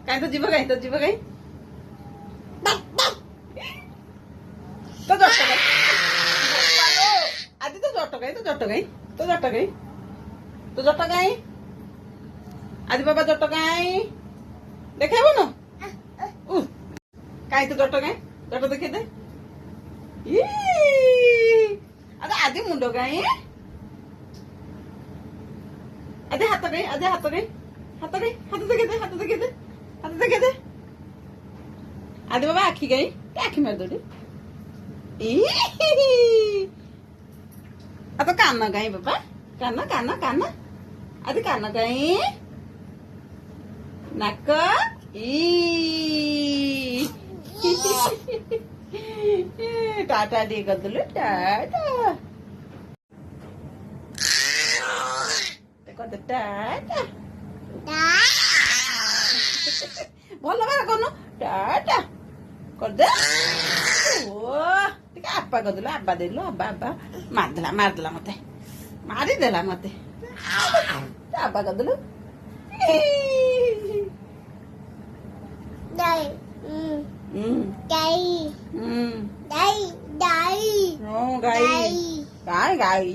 କାଇଁ ତ ଯିବ କାଇଁ ତ ଜଟ କାଇଁ ଆଜି ତ ଜଟ କାଇଁ ଆଜି ବାବା ଜଟ କାଇଁ ଦେଖେଇବ ନା କାଇଁ ତ ଜଟ ଦେଖେଇ ଦେ ଆଜି ମୁଣ୍ଡ କାଇଁ ଆଜି ହାତ କାଇଁ ହାତ ଦେଖେଇ ଦେ ଆଜି ବାବା ଆଖି କାଇଁ ଆଖି ମାରିଦେ ତ କାନ କାଇଁ ବାବା କାନ ଆଜି କାନ କାଇଁ ନାକ ଟାଟା ଟିକେ କରିଦେଲୁ ଟାଟା ଭଲ ଭାବରେ କରୁନୁ ଟାଟା କରିଦେ ଟିକେ ଆପା କରିଦେଲୁ ଆବା ଦେଲୁ ଆବା ମାରିଦେଲା ମତେ ଆବା କରିଦେଲୁ ଗାଈ